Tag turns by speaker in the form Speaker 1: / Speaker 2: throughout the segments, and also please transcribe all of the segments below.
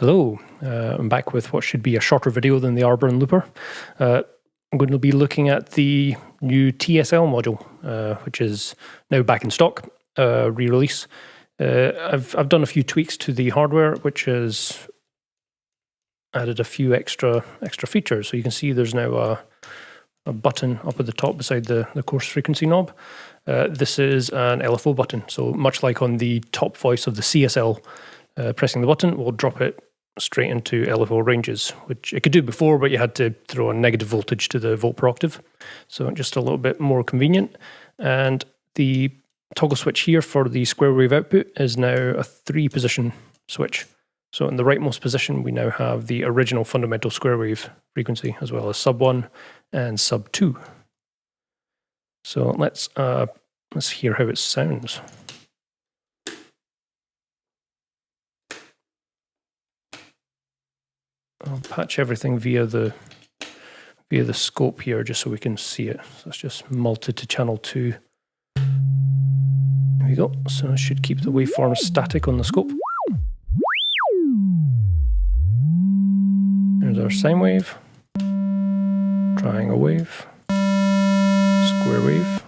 Speaker 1: Hello, I'm back with what should be a shorter video than the Arbor and Looper. I'm going to be looking at the new TSL module, which is now back in stock, re-release. I've done a few tweaks to the hardware, which has added a few extra features. So you can see there's now a button up at the top beside the coarse frequency knob. This is an LFO button, so much like on the top voice of the CSL, pressing the button will drop it straight into LFO ranges, which it could do before, but you had to throw a negative voltage to the volt per octave. So just a little bit more convenient. And the toggle switch here for the square wave output is now a 3-position switch. So in the rightmost position, we now have the original fundamental square wave frequency, as well as sub 1 and sub 2. So let's hear how it sounds. I'll patch everything via the scope here, just so we can see it. So it's just multi to channel 2. There we go. So I should keep the waveform static on the scope. There's our sine wave, triangle wave, square wave,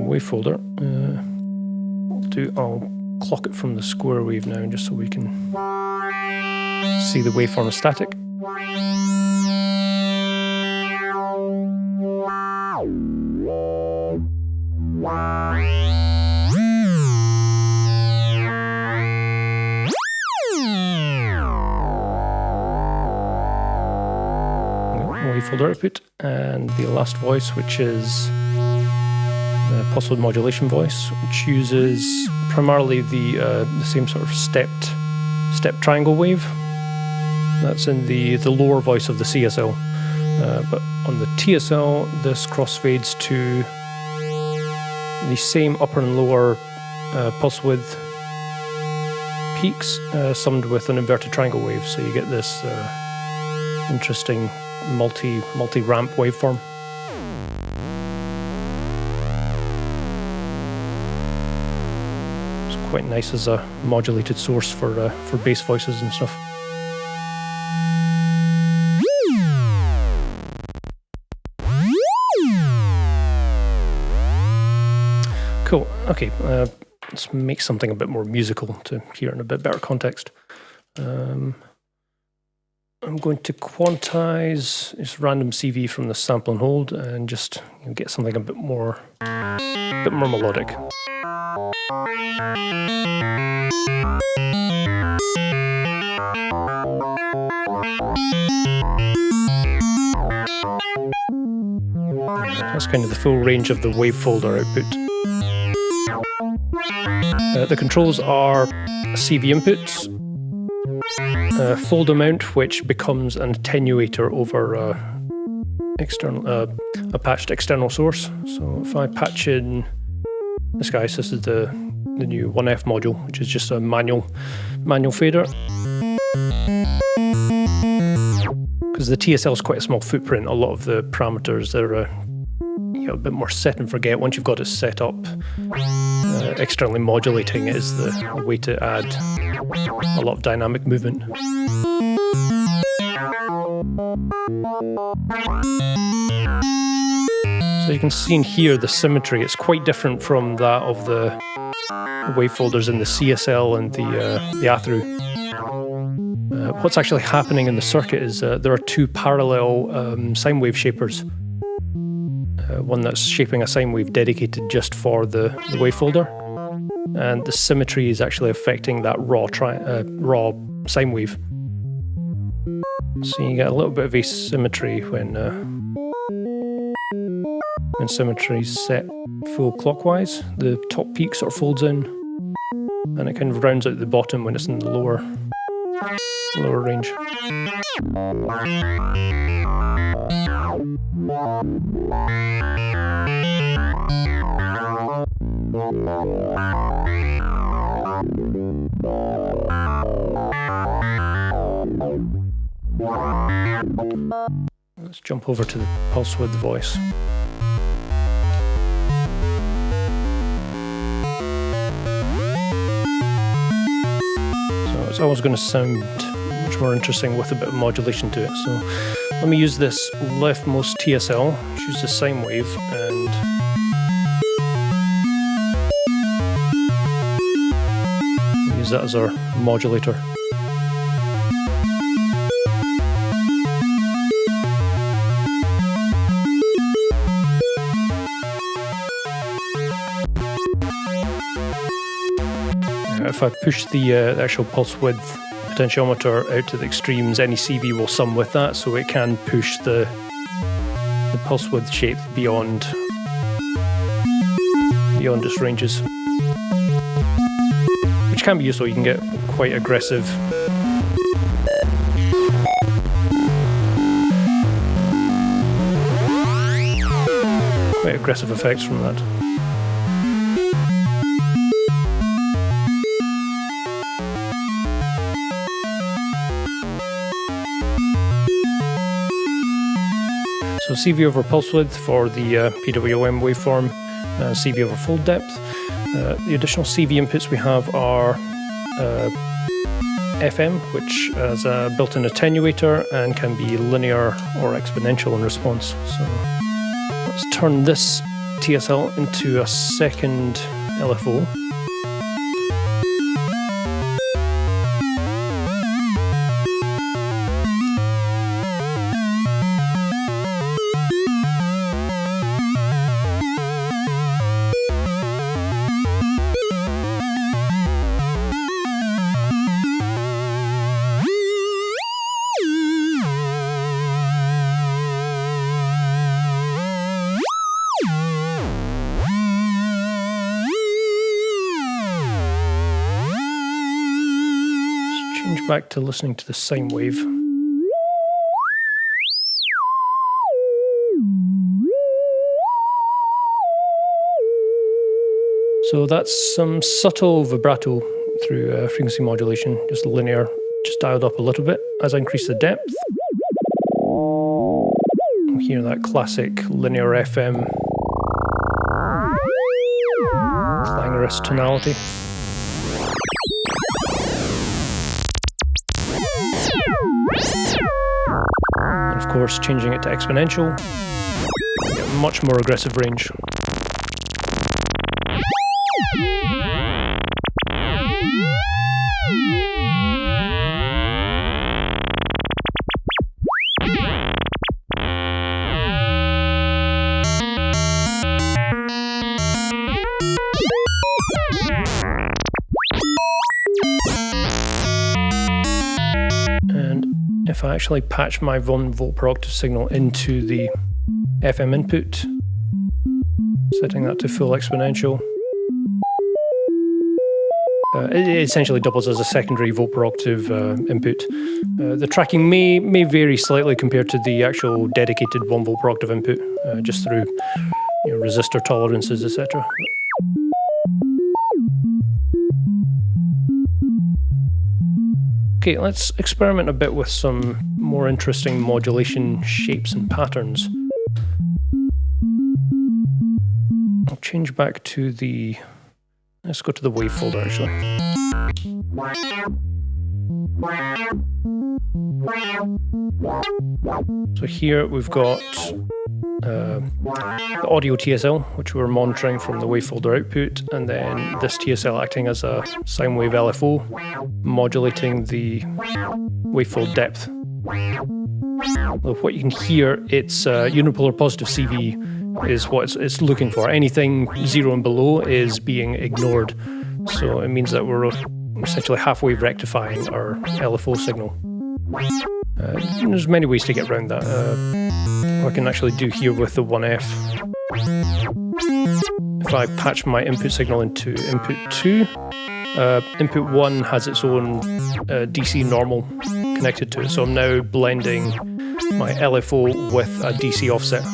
Speaker 1: wavefolder. I'll clock it from the square wave now, just so we can see the waveform static. Wavefolder output, and the last voice, which is the pulse width modulation voice, which uses primarily the same sort of step triangle wave that's in the lower voice of the CSL, but on the TSL this crossfades to the same upper and lower pulse width peaks summed with an inverted triangle wave, so you get this interesting multi-ramp waveform. It's quite nice as a modulated source for bass voices and stuff. Cool. Okay, let's make something a bit more musical to hear in a bit better context. I'm going to quantize this random CV from the sample and hold, and just get something a bit more melodic. That's kind of the full range of the wavefolder output. The controls are CV inputs, folder mount, which becomes an attenuator over a patched external source. So if I patch in this guy, so this is the new 1F module, which is just a manual fader. Because the TSL is quite a small footprint, a lot of the parameters are a bit more set and forget. Once you've got it set up, externally modulating it is the way to add a lot of dynamic movement. So you can see in here the symmetry. It's quite different from that of the wavefolders in the CSL and the ATHRU. What's actually happening in the circuit is there are two parallel sine wave shapers. One that's shaping a sine wave dedicated just for the wavefolder, and the symmetry is actually affecting that raw sine wave. So you get a little bit of asymmetry when symmetry is set full clockwise. The top peak sort of folds in, and it kind of rounds out the bottom when it's in the lower range. Let's jump over to the pulse width voice. it's always going to sound much more interesting with a bit of modulation to it. So let me use this leftmost TSL, choose the sine wave, and use that as our modulator. If I push the actual pulse width potentiometer out to the extremes, any CV will sum with that, so it can push the pulse width shape beyond its ranges, which can be useful. You can get quite aggressive effects from that. So CV over pulse width for the PWM waveform, CV over fold depth. The additional CV inputs we have are FM, which has a built-in attenuator and can be linear or exponential in response. So let's turn this TSL into a second LFO. Change back to listening to the sine wave. So that's some subtle vibrato through frequency modulation, just linear, just dialed up a little bit. As I increase the depth, you'll hear that classic linear FM clangorous tonality. And of course, changing it to exponential, you get a much more aggressive range. If I actually patch my 1 volt per octave signal into the FM input, setting that to full exponential, it essentially doubles as a secondary volt per octave input. The tracking may vary slightly compared to the actual dedicated 1 volt per octave input, just through resistor tolerances, etc. Okay, let's experiment a bit with some more interesting modulation shapes and patterns. I'll change back to the... let's go to the wavefolder actually. So here we've got the audio TSL, which we're monitoring from the wavefolder output, and then this TSL acting as a sine wave LFO, modulating the wavefold depth. Well, what you can hear, it's unipolar positive CV is what it's looking for. Anything 0 and below is being ignored. So it means that we're essentially halfway rectifying our LFO signal. There's many ways to get around that. What I can actually do here with the 1F, if I patch my input signal into input 2, input 1 has its own DC normal connected to it, so I'm now blending my LFO with a DC offset.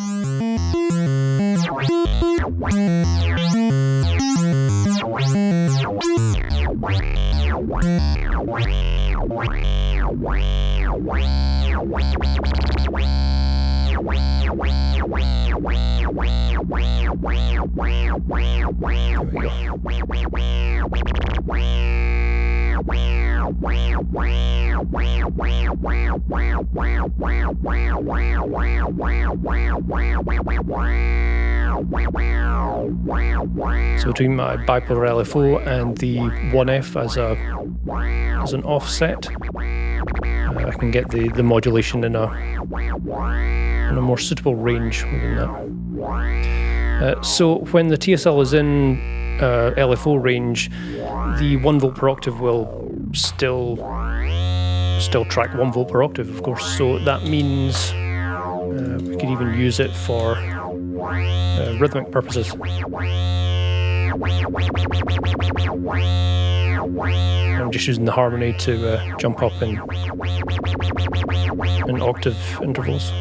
Speaker 1: So between my bipolar LFO and the 1F as an offset, I can get the modulation in a more suitable range within that. So when the TSL is in LFO range, the 1 volt per octave will still track 1 volt per octave, of course. So that means we could even use it for rhythmic purposes. I'm just using the harmony to jump up in octave intervals.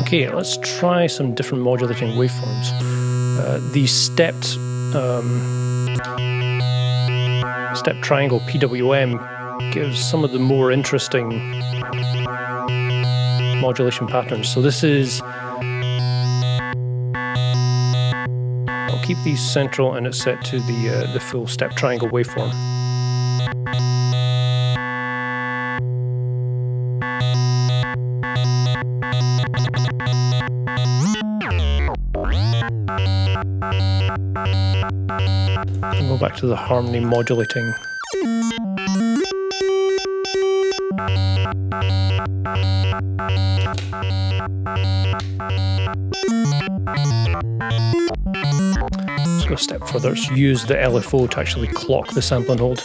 Speaker 1: Okay, let's try some different modulating waveforms. The stepped triangle PWM gives some of the more interesting modulation patterns. So this is, I'll keep these central and it's set to the full step triangle waveform. I'll go back to the harmony modulating. Let's go a step further. Let's use the LFO to actually clock the sample and hold.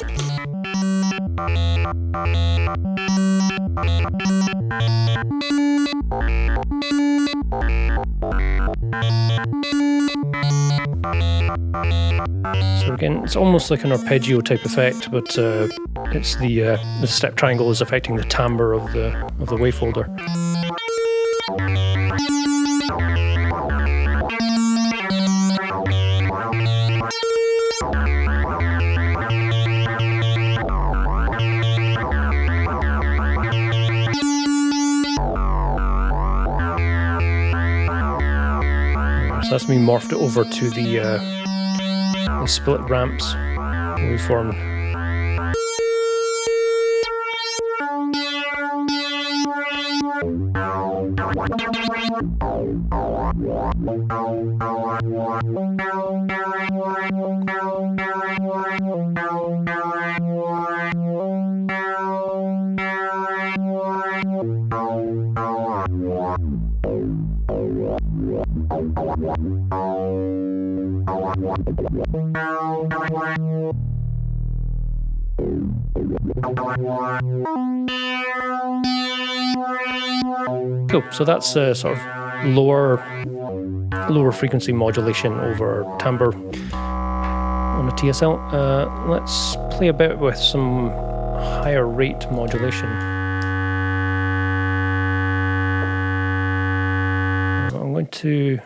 Speaker 1: So again, it's almost like an arpeggio type effect, but it's the step triangle is affecting the timbre of the wavefolder. So that's me morphed it over to the split ramps waveform. Cool, so that's sort of lower frequency modulation over timbre on a TSL. Let's play a bit with some higher rate modulation. I'm going to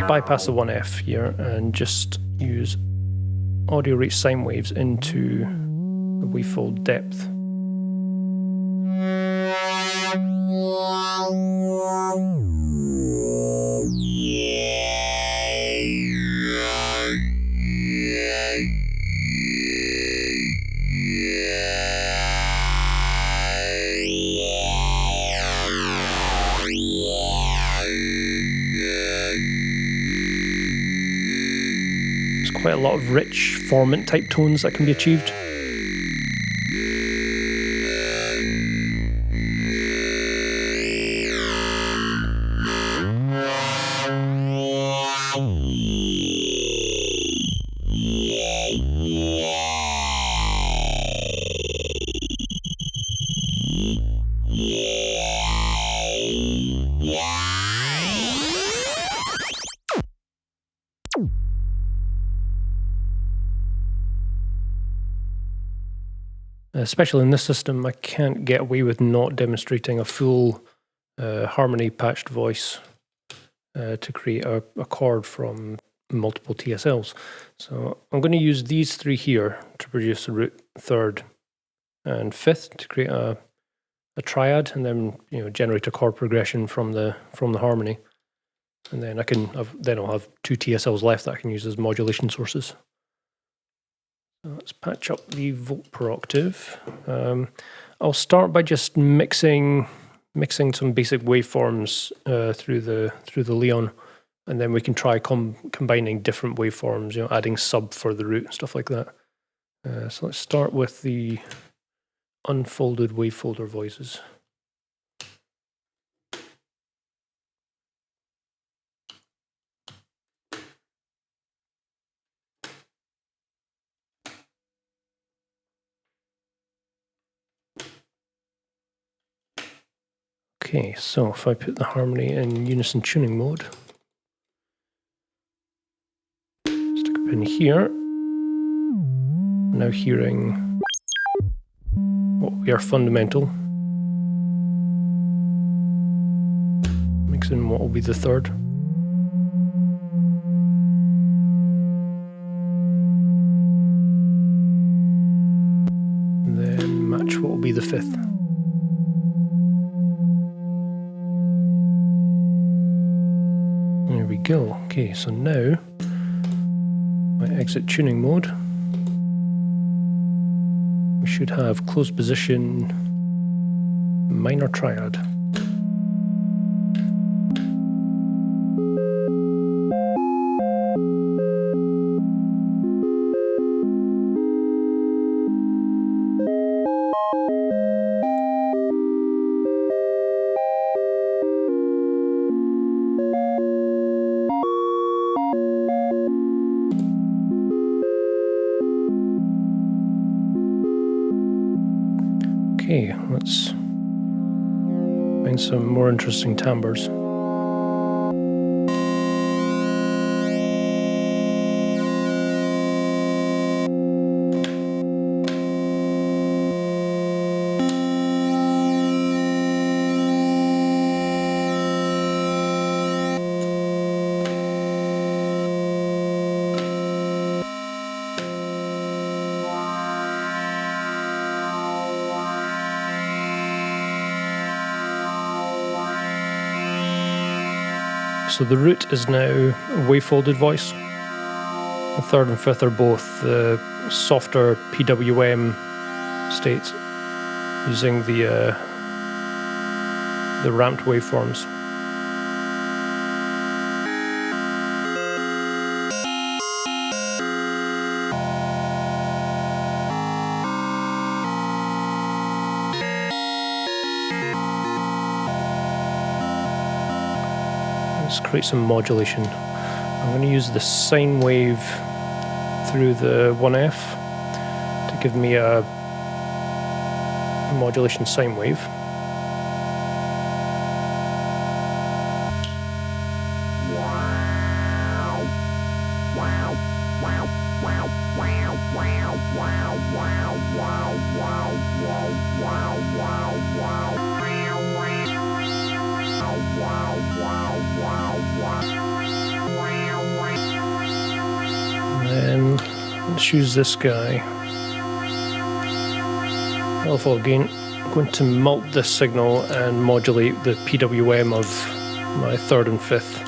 Speaker 1: bypass the 1F here and just use audio rate sine waves into the wavefold depth. Quite a lot of rich formant type tones that can be achieved. Especially in this system, I can't get away with not demonstrating a full harmony patched voice to create a chord from multiple TSLs. So I'm going to use these three here to produce a root, third, and fifth to create a triad, and then generate a chord progression from the harmony. And then I'll have two TSLs left that I can use as modulation sources. So let's patch up the volt per octave. I'll start by just mixing some basic waveforms through the Leon, and then we can try combining different waveforms, adding sub for the root and stuff like that. So let's start with the unfolded wavefolder voices. Okay, so if I put the harmony in unison tuning mode, stick a pin here, now hearing what we are fundamental, mix in what will be the third. And then match what will be the fifth. There we go. Okay, so now I exit tuning mode. We should have closed position minor triad. Okay, let's find some more interesting timbres. So the root is now a wavefolded voice. The third and fifth are both the softer PWM states using the ramped waveforms. Let's create some modulation. I'm going to use the sine wave through the 1F to give me a modulation sine wave. And let's use this guy. Alpha gain. I'm going to mult this signal and modulate the PWM of my third and fifth.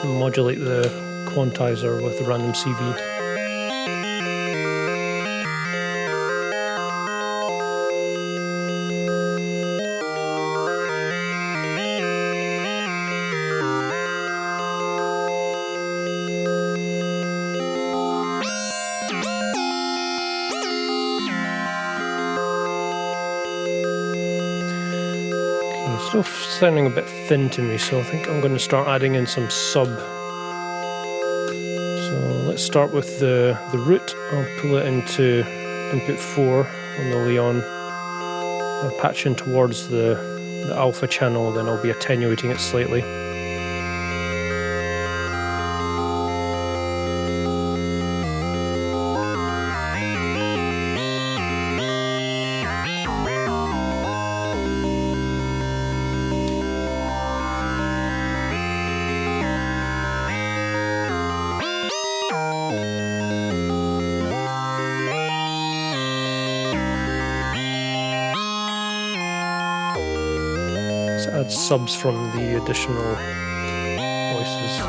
Speaker 1: Modulate the quantizer with the random CV. Still sounding a bit thin to me, so I think I'm going to start adding in some sub. So let's start with the root. I'll pull it into input 4 on the Leon. I'll patch in towards the alpha channel, then I'll be attenuating it slightly. Add subs from the additional voices.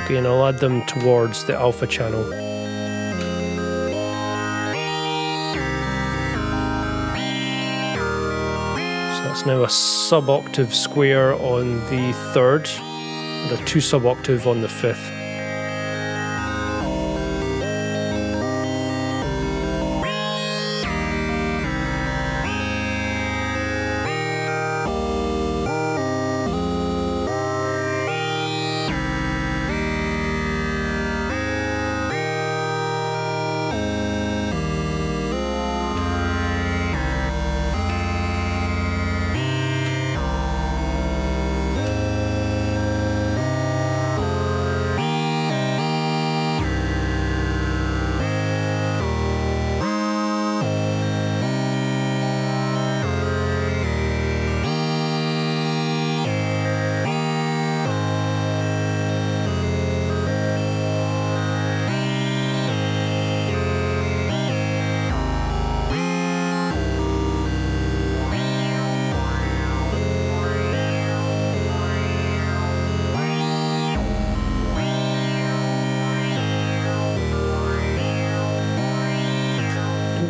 Speaker 1: Okay, and I'll add them towards the alpha channel. So that's now a sub-octave square on the 3rd and a 2 sub-octave on the 5th.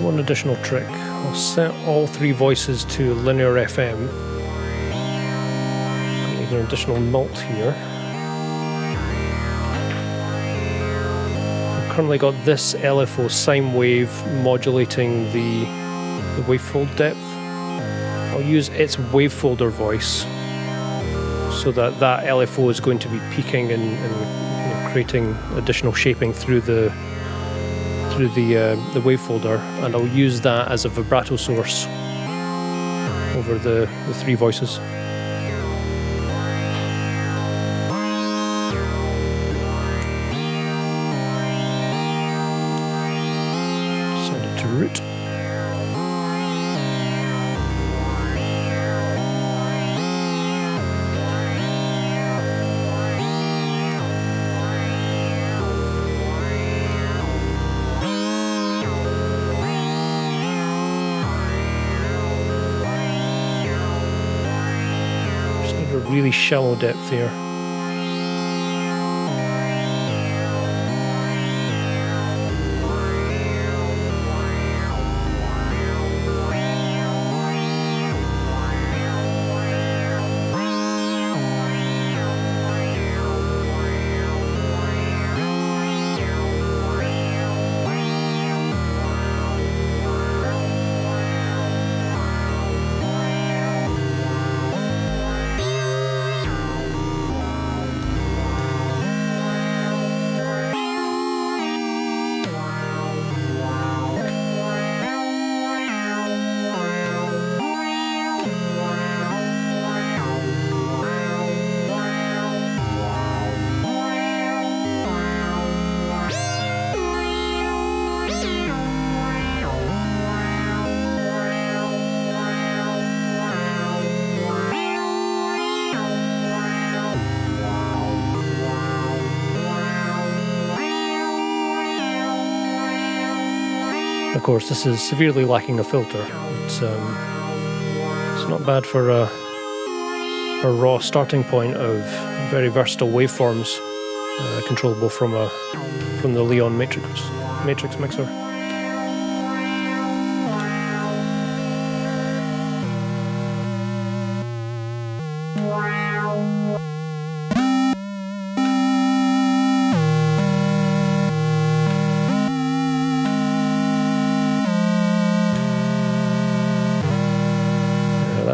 Speaker 1: One additional trick. I'll set all 3 voices to linear FM. I need an additional mult here. I've currently got this LFO sine wave modulating the wavefold depth. I'll use its wavefolder voice so that LFO is going to be peaking and creating additional shaping through the wavefolder, and I'll use that as a vibrato source over the 3 voices. Send it to root. A really shallow depth here. Of course, this is severely lacking a filter. It's not bad for a raw starting point of very versatile waveforms, controllable from the Leon matrix mixer.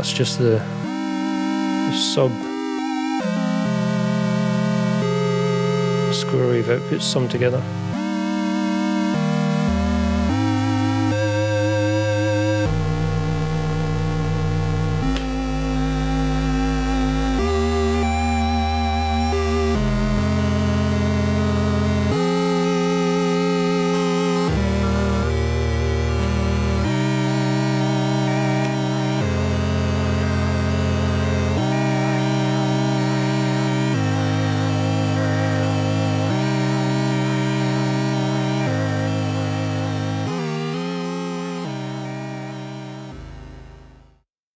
Speaker 1: that's just the sub square wave outputs summed together.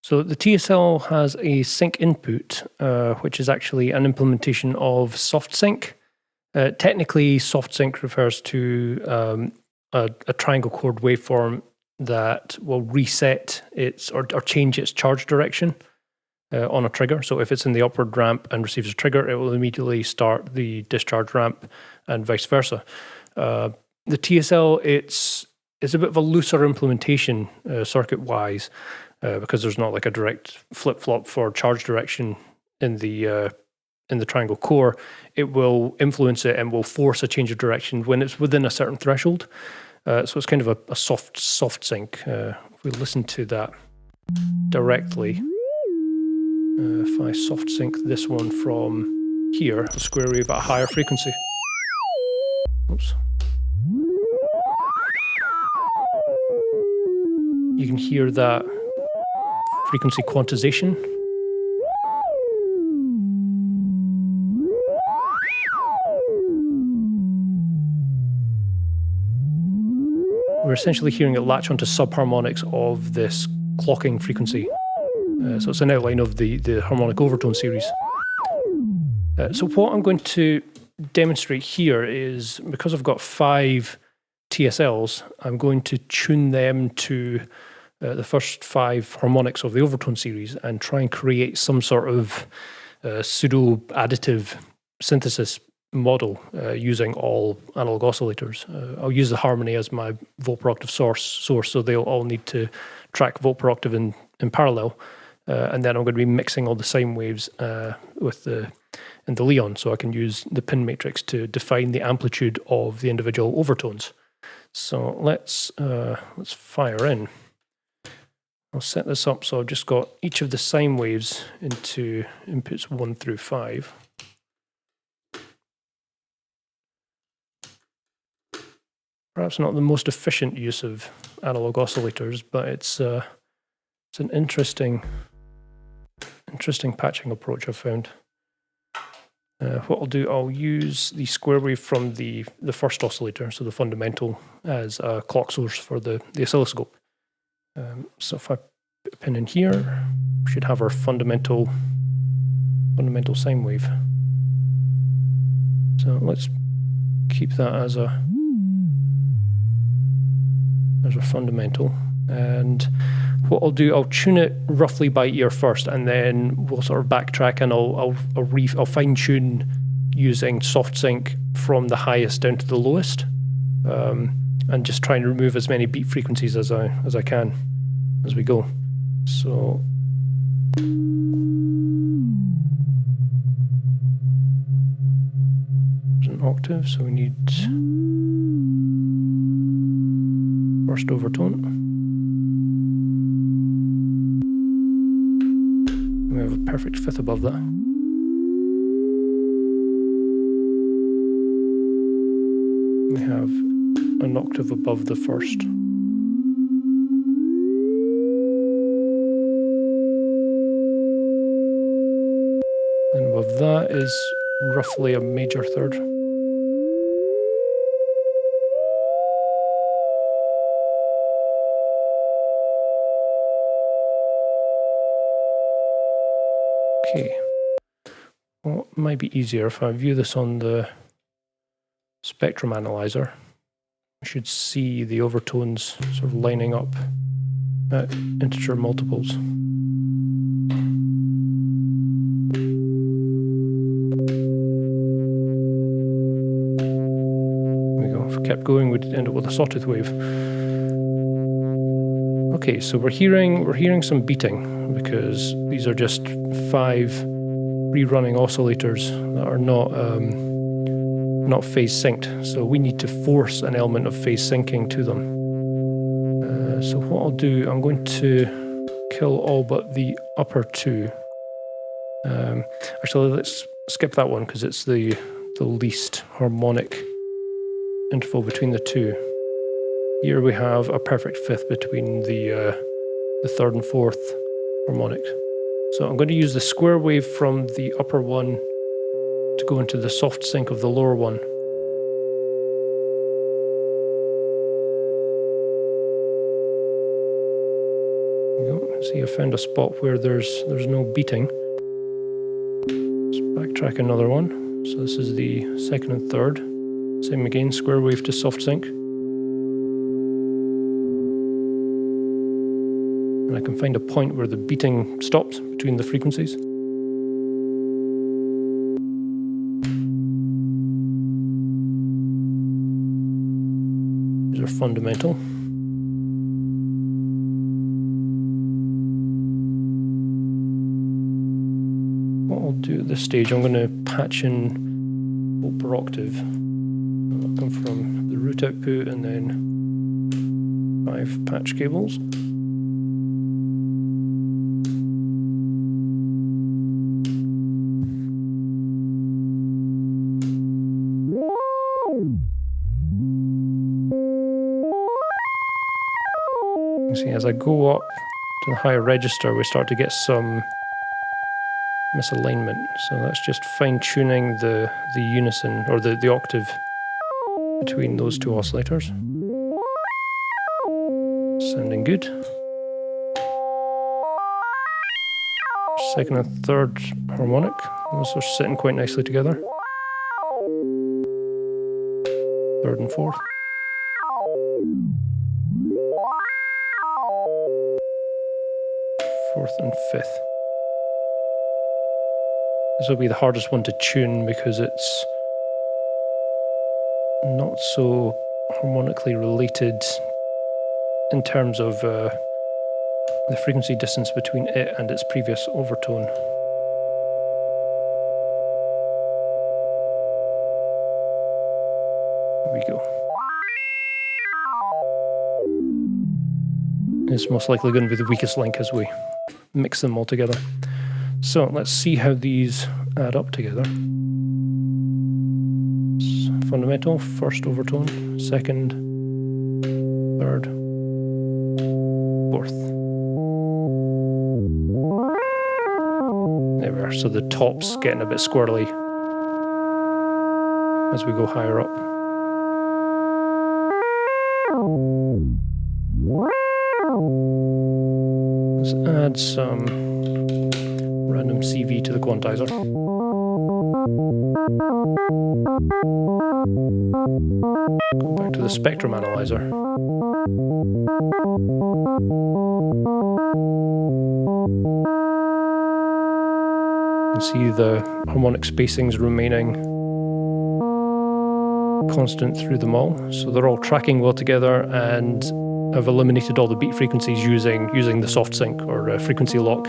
Speaker 1: So the TSL has a sync input, which is actually an implementation of soft sync. Technically, soft sync refers to a triangle chord waveform that will reset its or change its charge direction on a trigger. So if it's in the upward ramp and receives a trigger, it will immediately start the discharge ramp and vice versa. The TSL, it's a bit of a looser implementation circuit-wise, because there's not like a direct flip-flop for charge direction in the triangle core. It will influence it and will force a change of direction when it's within a certain threshold. So it's kind of a soft sync. If we listen to that directly, if I soft sync this one from here, a square wave at a higher frequency. Oops. You can hear that frequency quantization. We're essentially hearing it latch onto subharmonics of this clocking frequency. So it's an outline of the harmonic overtone series. So what I'm going to demonstrate here is, because I've got 5 TSLs, I'm going to tune them to the first 5 harmonics of the overtone series and try and create some sort of pseudo additive synthesis model using all analog oscillators. I'll use the harmony as my volt per octave source, so they'll all need to track volt per octave in parallel, and then I'm going to be mixing all the sine waves in the Leon, so I can use the pin matrix to define the amplitude of the individual overtones. So let's fire in. I'll set this up so I've just got each of the sine waves into inputs 1 through 5. Perhaps not the most efficient use of analog oscillators, but it's an interesting patching approach I've found. What I'll do, I'll use the square wave from the first oscillator, so the fundamental, as a clock source for the oscilloscope. So if I put a pin in here, we should have our fundamental sine wave. So let's keep that as our fundamental. And what I'll do, I'll tune it roughly by ear first, and then we'll sort of backtrack, and I'll fine tune using soft sync from the highest down to the lowest, and just try and remove as many beat frequencies as I can as we go. So there's an octave, so we need first overtone. We have a perfect fifth above that. We have an octave above the first. And above that is roughly a major third. Okay, well, it might be easier if I view this on the spectrum analyzer. I should see the overtones sort of lining up at integer multiples. There we go. If we kept going, we'd end up with a sawtooth wave. Okay, so we're hearing some beating because these are just 5 rerunning oscillators that are not phase synced. So we need to force an element of phase syncing to them. So what I'll do, I'm going to kill all but the upper 2. Actually, let's skip that one because it's the least harmonic interval between the 2. Here we have a perfect fifth between the 3rd and 4th harmonic. So I'm going to use the square wave from the upper one to go into the soft sync of the lower one. There you go. See, I found a spot where there's no beating. Let's backtrack another one. So this is the 2nd and 3rd. Same again, square wave to soft sync. And I can find a point where the beating stops between the frequencies. These are fundamental. What I'll do at this stage, I'm going to patch in full per octave. I'll come from the root output and then 5 patch cables. You see, as I go up to the higher register, we start to get some misalignment. So that's just fine-tuning the unison, or the octave between those 2 oscillators. Sounding good. 2nd and 3rd harmonic. Those are sitting quite nicely together. 3rd and 4th. 4th and 5th. This will be the hardest one to tune because it's not so harmonically related in terms of the frequency distance between it and its previous overtone. There we go. It's most likely going to be the weakest link as we mix them all together. So let's see how these add up together. Fundamental, 1st overtone, 2nd, 3rd, 4th. There we are, so the top's getting a bit squirrely as we go higher up. Let's add some random CV to the quantizer. Go back to the spectrum analyzer. You can see the harmonic spacings remaining constant through them all, so they're all tracking well together, and I've eliminated all the beat frequencies using the soft sync or frequency lock.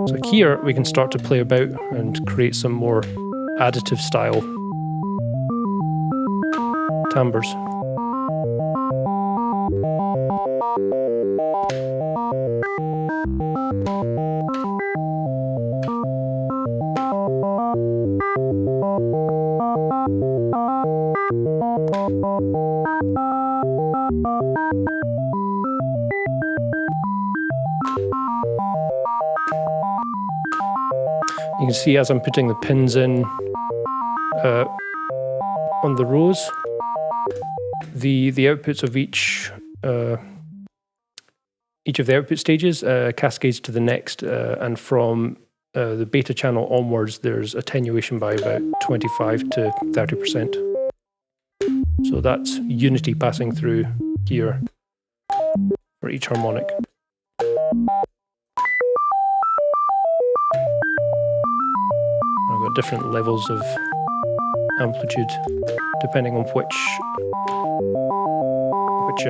Speaker 1: So here we can start to play about and create some more additive style timbres. You can see as I'm putting the pins in on the rows, the outputs of each of the output stages cascades to the next, and from the beta channel onwards, there's attenuation by about 25 to 30%. So that's unity passing through here for each harmonic. I've got different levels of amplitude depending on which which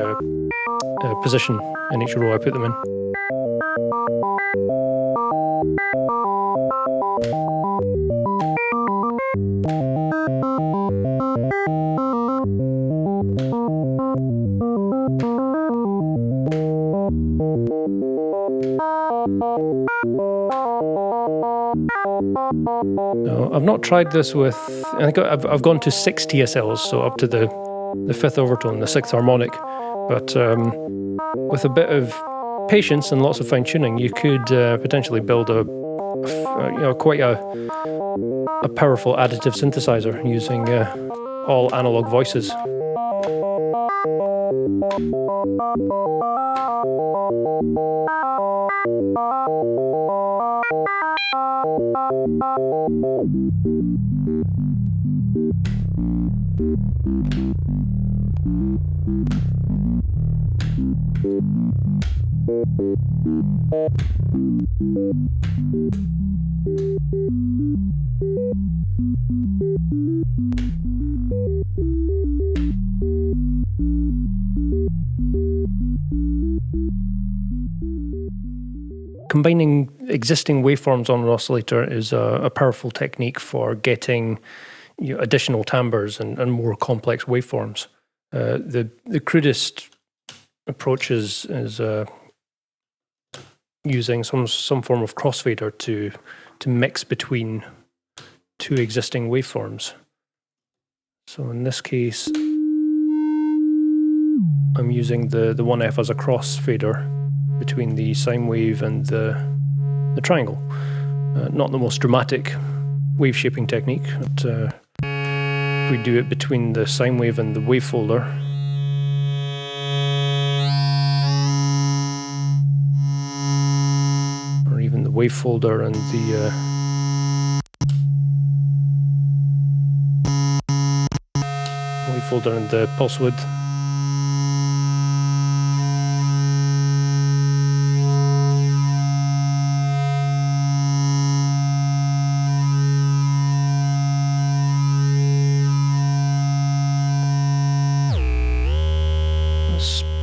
Speaker 1: position in each row I put them in. Now, I've not tried this with, I think I've gone to 6 TSLs, so up to the 5th overtone, the 6th harmonic, but with a bit of patience and lots of fine-tuning, you could potentially build quite a powerful additive synthesizer using all analog voices. Combining existing waveforms on an oscillator is a powerful technique for getting additional timbres and more complex waveforms. The crudest approach is using some form of crossfader to mix between two existing waveforms. So in this case, I'm using the 1F as a crossfader between the sine wave and the triangle. Not the most dramatic wave shaping technique, but if we do it between the sine wave and the wavefolder, or even the wavefolder and the pulse width,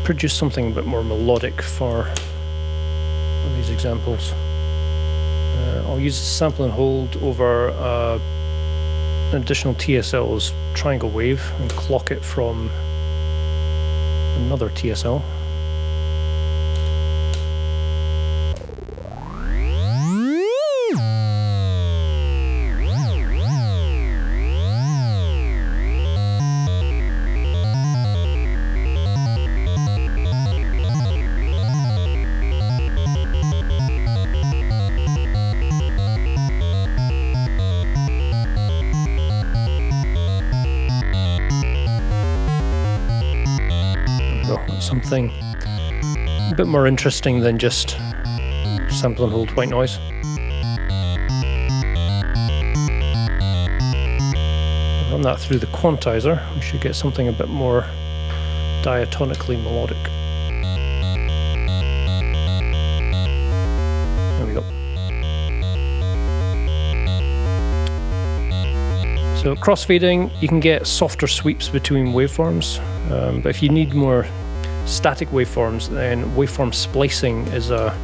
Speaker 1: produce something a bit more melodic for these examples. I'll use sample and hold over an additional TSL's triangle wave and clock it from another TSL. Something a bit more interesting than just sample and hold white noise. Run that through the quantizer, we should get something a bit more diatonically melodic. There we go. So crossfading, you can get softer sweeps between waveforms, but if you need more static waveforms, then waveform splicing is a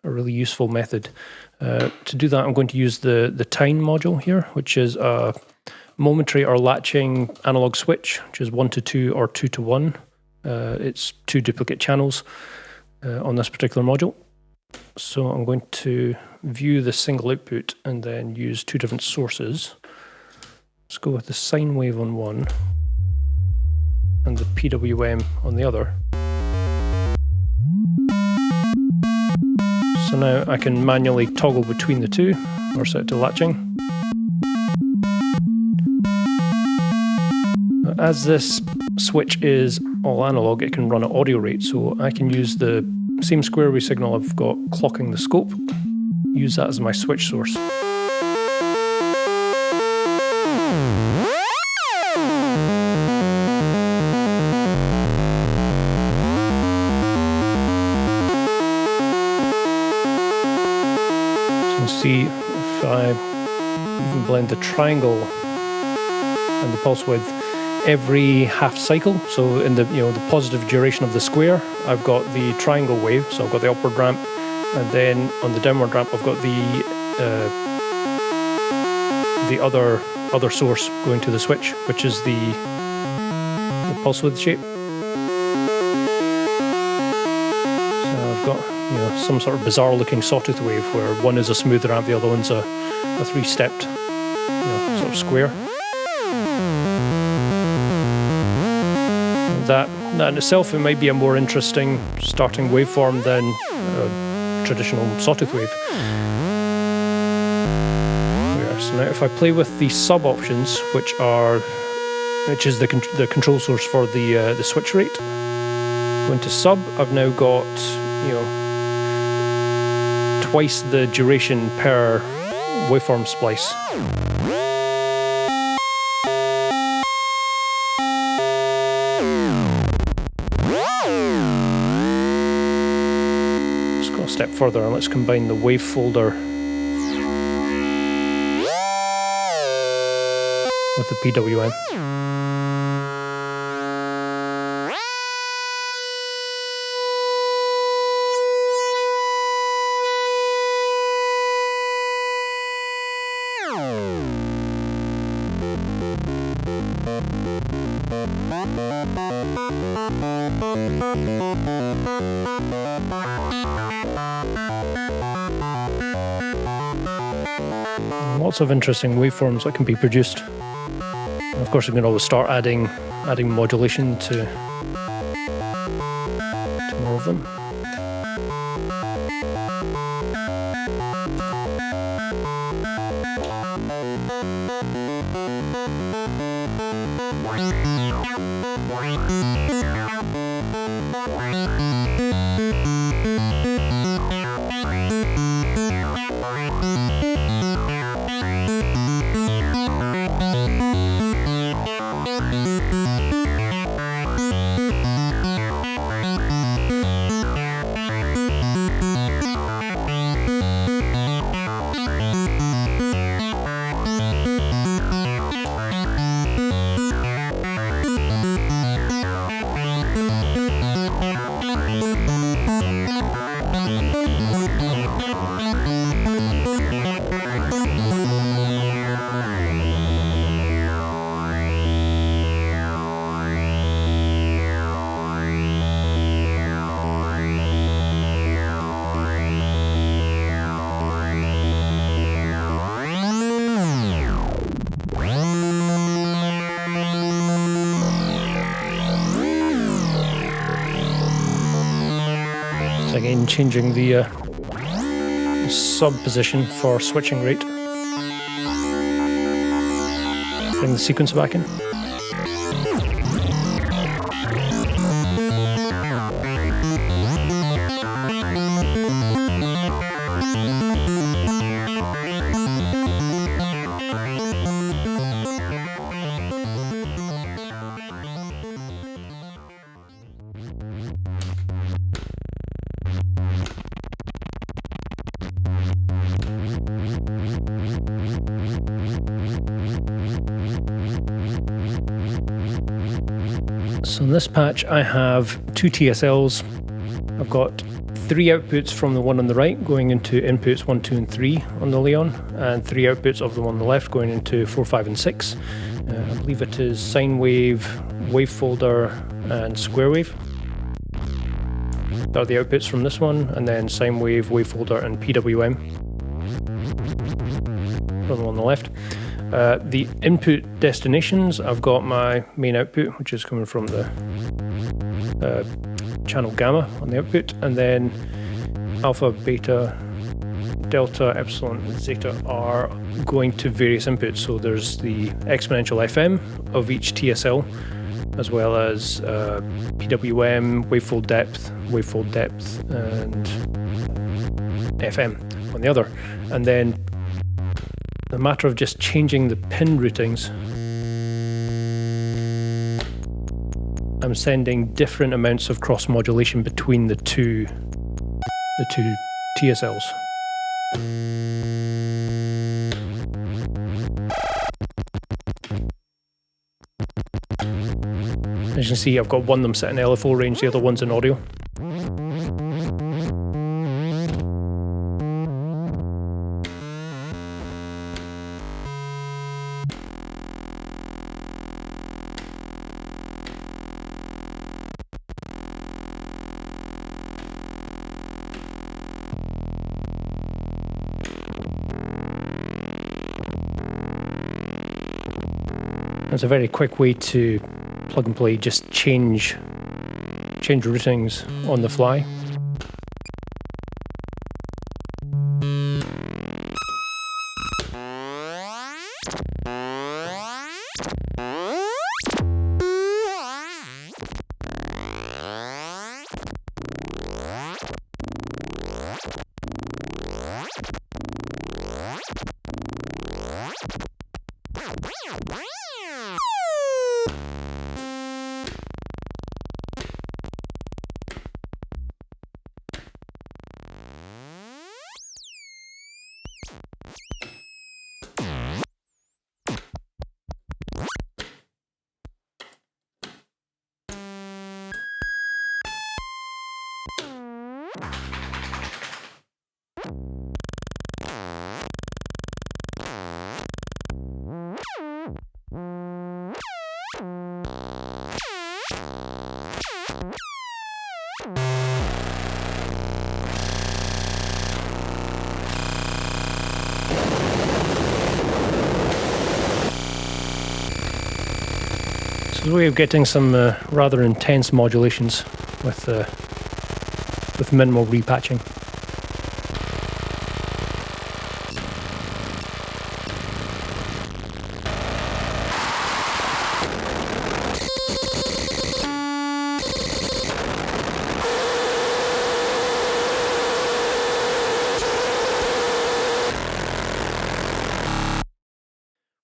Speaker 1: really useful method. To do that, I'm going to use the Tine module here, which is a momentary or latching analog switch, which is 1 to 2 or 2 to 1. It's 2 duplicate channels on this particular module. So I'm going to view the single output and then use 2 different sources. Let's go with the sine wave on one and the PWM on the other. So now I can manually toggle between the two, or set to latching. As this switch is all analog, it can run at audio rate, so I can use the same square wave signal I've got clocking the scope, use that as my switch source. See if I even blend the triangle and the pulse width, every half cycle. So in the the positive duration of the square, I've got the triangle wave. So I've got the upward ramp, and then on the downward ramp, I've got the other source going to the switch, which is the pulse width shape. So I've got some sort of bizarre looking sawtooth wave where one is a smooth ramp, the other one's a three-stepped sort of square. That in itself, it might be a more interesting starting waveform than a traditional sawtooth wave. So now if I play with the sub options, which is the control source for the switch rate, going to sub, I've now got twice the duration per waveform splice. Let's go a step further and let's combine the wavefolder with the PWM. Lots of interesting waveforms that can be produced. And of course, you can always start adding modulation to more of them. Again, changing the sub position for switching rate. Bring the sequence back in. So in this patch I have two TSLs. I've got three outputs from the one on the right going into inputs 1, 2 and 3 on the Leon, and three outputs of the one on the left going into 4, 5 and 6. I believe it is sine wave, wavefolder and square wave. That are the outputs from this one, and then sine wave, wavefolder and PWM from the one on the left. The input destinations, I've got my main output, which is coming from the channel gamma on the output, and then alpha, beta, delta, epsilon, and zeta are going to various inputs. So there's the exponential FM of each TSL, as well as PWM, wavefold depth, and FM on the other. And then the matter of just changing the pin routings, I'm sending different amounts of cross modulation between the two TSLs. As you can see, I've got one of them set in LFO range, the other one's in audio. It's a very quick way to plug and play, just change routings on the fly. This is a way of getting some rather intense modulations with minimal repatching.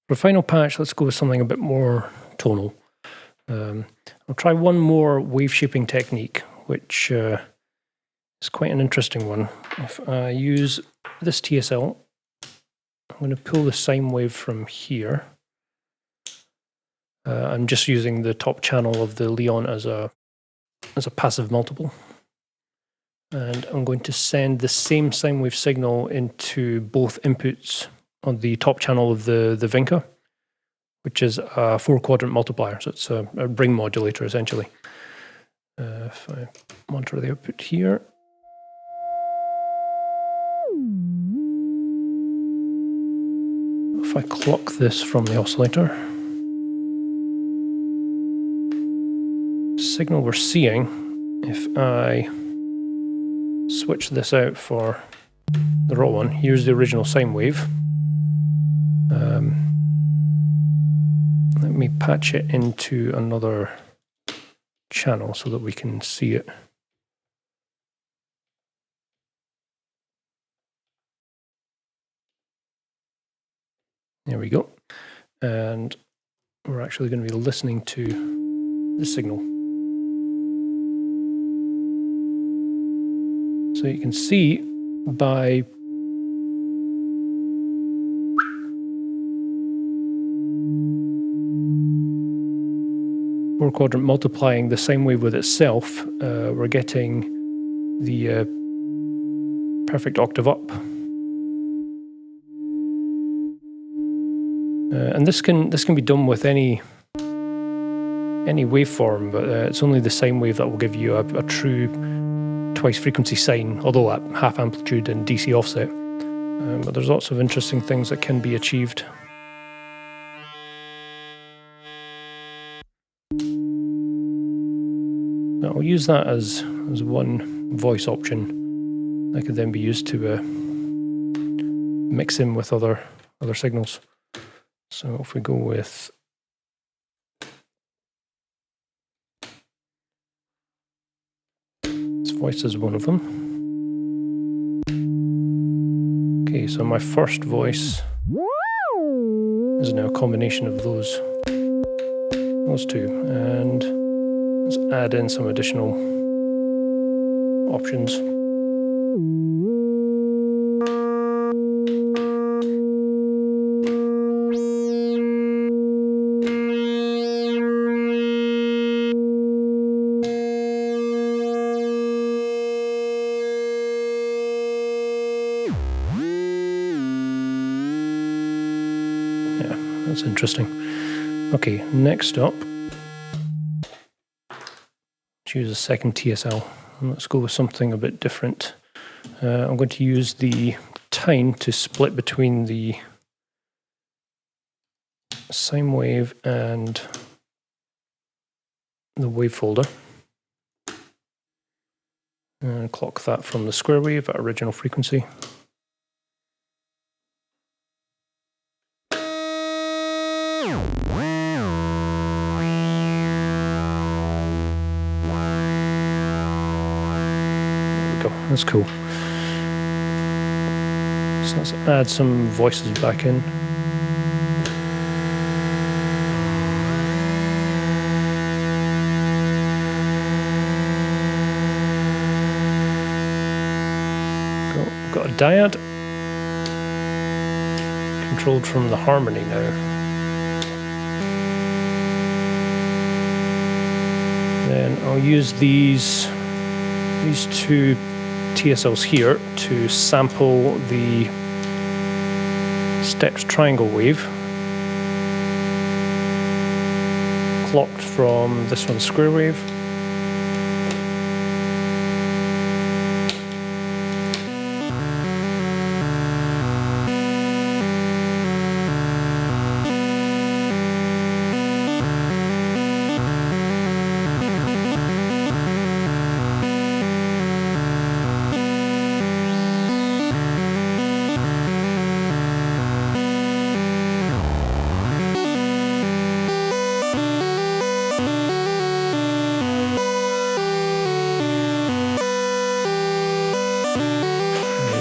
Speaker 1: For a final patch, let's go with something a bit more tonal. I'll try one more wave shaping technique, which is quite an interesting one. If I use this TSL, I'm going to pull the sine wave from here. I'm just using the top channel of the Leon as a passive multiple. And I'm going to send the same sine wave signal into both inputs on the top channel of the Vinca, which is a 4-quadrant multiplier, so it's a ring modulator essentially. If I monitor the output here, if I clock this from the oscillator, signal we're seeing, if I switch this out for the raw one, here's the original sine wave. Let me patch it into another channel so that we can see it. There we go. And we're actually going to be listening to the signal. So you can see by four-quadrant multiplying the sine wave with itself, we're getting the perfect octave up. And this can be done with any waveform, but it's only the sine wave that will give you a true twice frequency sine, although at half amplitude and DC offset. But there's lots of interesting things that can be achieved. I'll use that as one voice option that could then be used to mix in with other signals. So if we go with this voice is one of them. Okay, so my first voice is now a combination of those two, and let's add in some additional options. Yeah, that's interesting. Okay, next up, let's use a second TSL. Let's go with something a bit different. I'm going to use the time to split between the sine wave and the wavefolder. And clock that from the square wave at original frequency. That's cool. So let's add some voices back in. Got a dyad controlled from the harmony now. Then I'll use these two TSLs here to sample the stepped triangle wave, clocked from this one's square wave.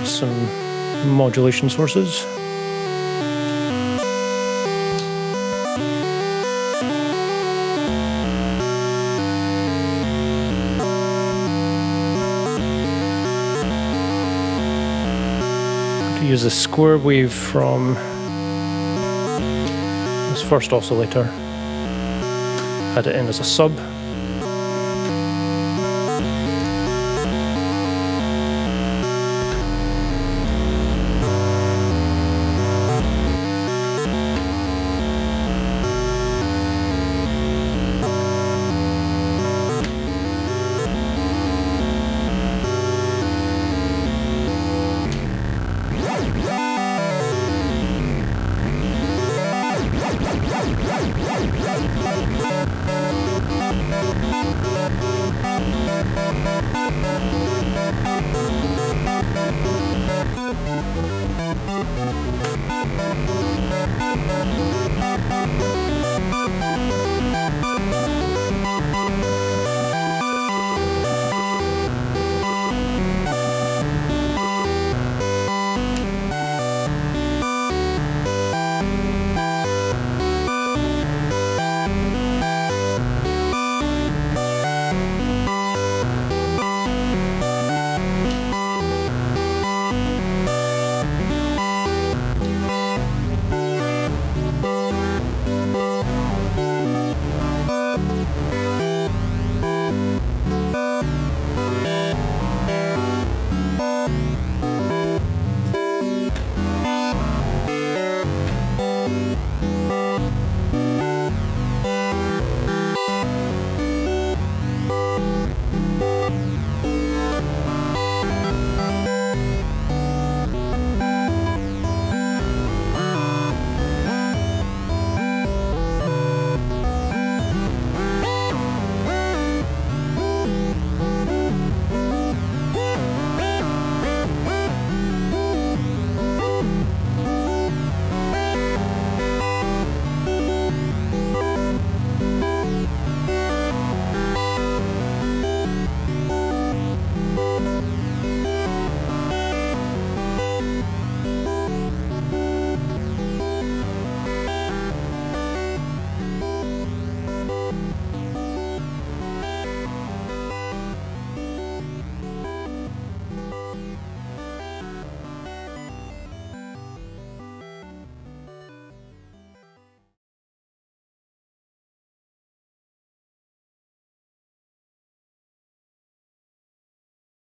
Speaker 1: Some modulation sources. To use a square wave from this first oscillator, add it in as a sub.